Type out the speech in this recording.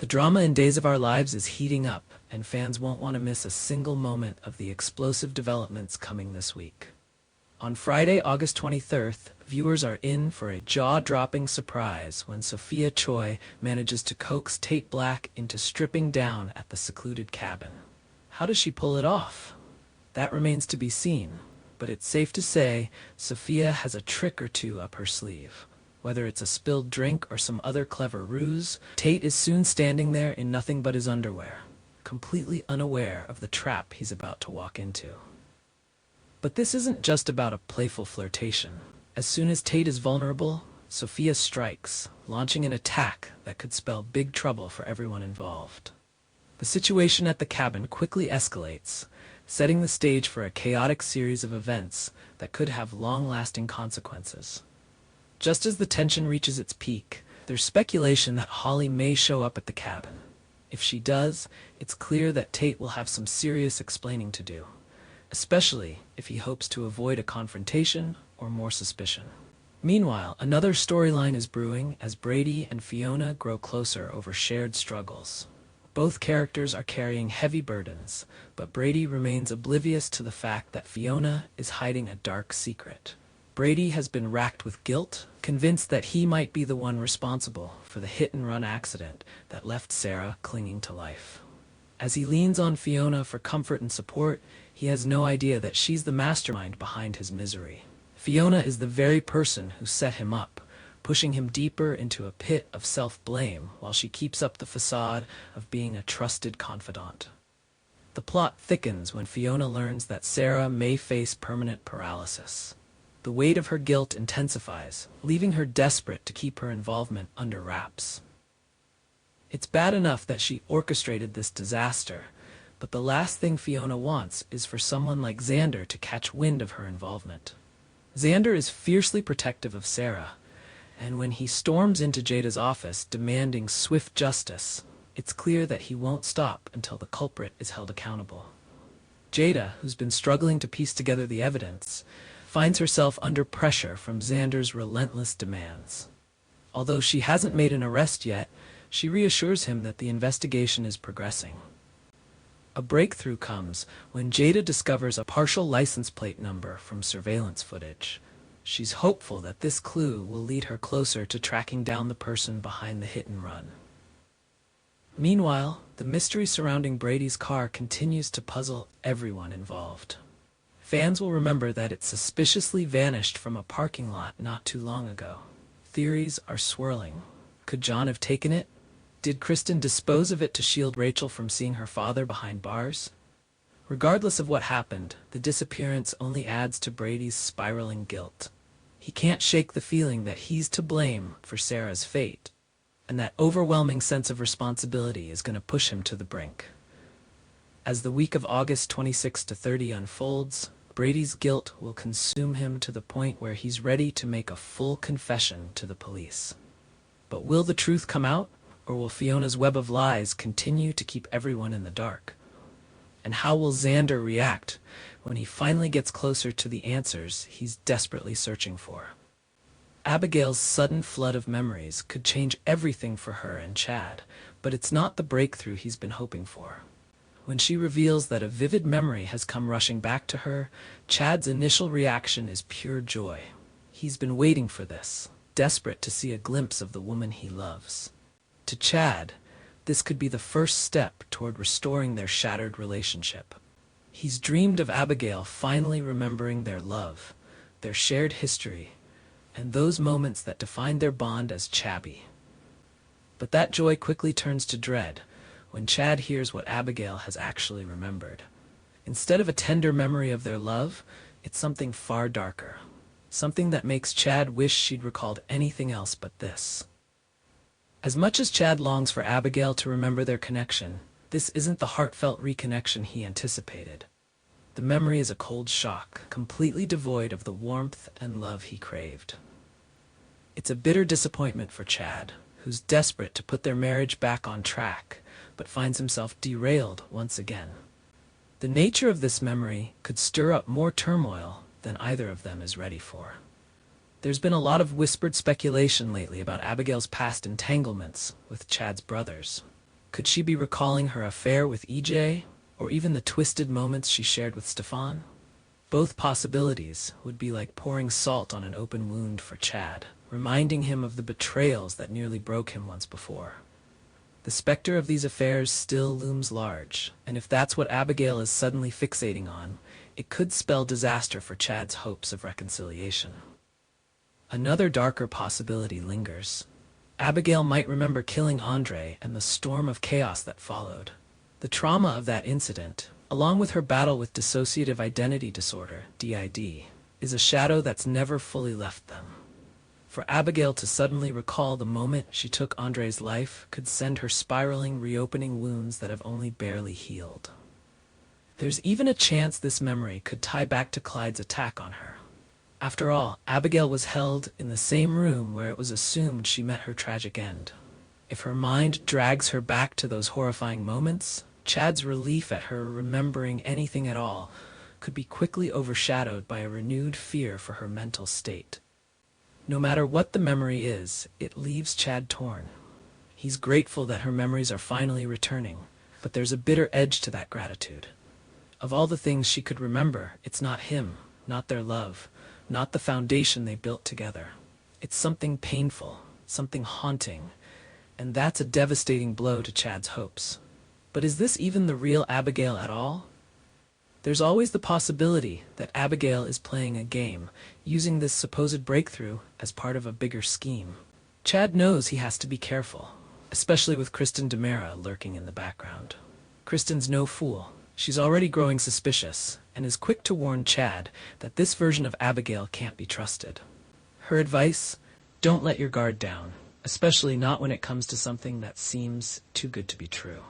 The drama in Days of Our Lives is heating up, and fans won't want to miss a single moment of the explosive developments coming this week. On Friday, August 23rd, viewers are in for a jaw-dropping surprise when Sophia Choi manages to coax Tate Black into stripping down at the secluded cabin. How does she pull it off? That remains to be seen, but it's safe to say Sophia has a trick or two up her sleeve. Whether it's a spilled drink or some other clever ruse, Tate is soon standing there in nothing but his underwear, completely unaware of the trap he's about to walk into. But this isn't just about a playful flirtation. As soon as Tate is vulnerable, Sophia strikes, launching an attack that could spell big trouble for everyone involved. The situation at the cabin quickly escalates, setting the stage for a chaotic series of events that could have long-lasting consequences. Just as the tension reaches its peak, there's speculation that Holly may show up at the cabin. If she does, it's clear that Tate will have some serious explaining to do, especially if he hopes to avoid a confrontation or more suspicion. Meanwhile, another storyline is brewing as Brady and Fiona grow closer over shared struggles. Both characters are carrying heavy burdens, but Brady remains oblivious to the fact that Fiona is hiding a dark secret. Brady has been racked with guilt, convinced that he might be the one responsible for the hit-and-run accident that left Sarah clinging to life. As he leans on Fiona for comfort and support, he has no idea that she's the mastermind behind his misery. Fiona is the very person who set him up, pushing him deeper into a pit of self-blame while she keeps up the facade of being a trusted confidant. The plot thickens when Fiona learns that Sarah may face permanent paralysis. The weight of her guilt intensifies, leaving her desperate to keep her involvement under wraps. It's bad enough that she orchestrated this disaster, but the last thing Fiona wants is for someone like Xander to catch wind of her involvement. Xander is fiercely protective of Sarah, and when he storms into Jada's office demanding swift justice, it's clear that he won't stop until the culprit is held accountable. Jada, who's been struggling to piece together the evidence, finds herself under pressure from Xander's relentless demands. Although she hasn't made an arrest yet, she reassures him that the investigation is progressing. A breakthrough comes when Jada discovers a partial license plate number from surveillance footage. She's hopeful that this clue will lead her closer to tracking down the person behind the hit and run. Meanwhile, the mystery surrounding Brady's car continues to puzzle everyone involved. Fans will remember that it suspiciously vanished from a parking lot not too long ago. Theories are swirling. Could John have taken it? Did Kristen dispose of it to shield Rachel from seeing her father behind bars? Regardless of what happened, the disappearance only adds to Brady's spiraling guilt. He can't shake the feeling that he's to blame for Sarah's fate, and that overwhelming sense of responsibility is going to push him to the brink. As the week of August 26 to 30 unfolds, Brady's guilt will consume him to the point where he's ready to make a full confession to the police. But will the truth come out, or will Fiona's web of lies continue to keep everyone in the dark? And how will Xander react when he finally gets closer to the answers he's desperately searching for? Abigail's sudden flood of memories could change everything for her and Chad, but it's not the breakthrough he's been hoping for. When she reveals that a vivid memory has come rushing back to her, Chad's initial reaction is pure joy. He's been waiting for this, desperate to see a glimpse of the woman he loves. To Chad, this could be the first step toward restoring their shattered relationship. He's dreamed of Abigail finally remembering their love, their shared history, and those moments that defined their bond as Chabby. But that joy quickly turns to dread when Chad hears what Abigail has actually remembered. Instead of a tender memory of their love, it's something far darker, something that makes Chad wish she'd recalled anything else but this. As much as Chad longs for Abigail to remember their connection, this isn't the heartfelt reconnection he anticipated. The memory is a cold shock, completely devoid of the warmth and love he craved. It's a bitter disappointment for Chad, who's desperate to put their marriage back on track, but finds himself derailed once again. The nature of this memory could stir up more turmoil than either of them is ready for. There's been a lot of whispered speculation lately about Abigail's past entanglements with Chad's brothers. Could she be recalling her affair with EJ, or even the twisted moments she shared with Stefan? Both possibilities would be like pouring salt on an open wound for Chad, reminding him of the betrayals that nearly broke him once before. The specter of these affairs still looms large, and if that's what Abigail is suddenly fixating on, it could spell disaster for Chad's hopes of reconciliation. Another darker possibility lingers. Abigail might remember killing Andre and the storm of chaos that followed. The trauma of that incident, along with her battle with dissociative identity disorder, DID, is a shadow that's never fully left them. For Abigail to suddenly recall the moment she took Andre's life could send her spiraling, reopening wounds that have only barely healed. There's even a chance this memory could tie back to Clyde's attack on her. After all, Abigail was held in the same room where it was assumed she met her tragic end. If her mind drags her back to those horrifying moments, Chad's relief at her remembering anything at all could be quickly overshadowed by a renewed fear for her mental state. No matter what the memory is, it leaves Chad torn. He's grateful that her memories are finally returning, but there's a bitter edge to that gratitude. Of all the things she could remember, it's not him, not their love, not the foundation they built together. It's something painful, something haunting, and that's a devastating blow to Chad's hopes. But is this even the real Abigail at all? There's always the possibility that Abigail is playing a game, using this supposed breakthrough as part of a bigger scheme. Chad knows he has to be careful, especially with Kristen DiMera lurking in the background. Kristen's no fool. She's already growing suspicious, and is quick to warn Chad that this version of Abigail can't be trusted. Her advice? Don't let your guard down, especially not when it comes to something that seems too good to be true.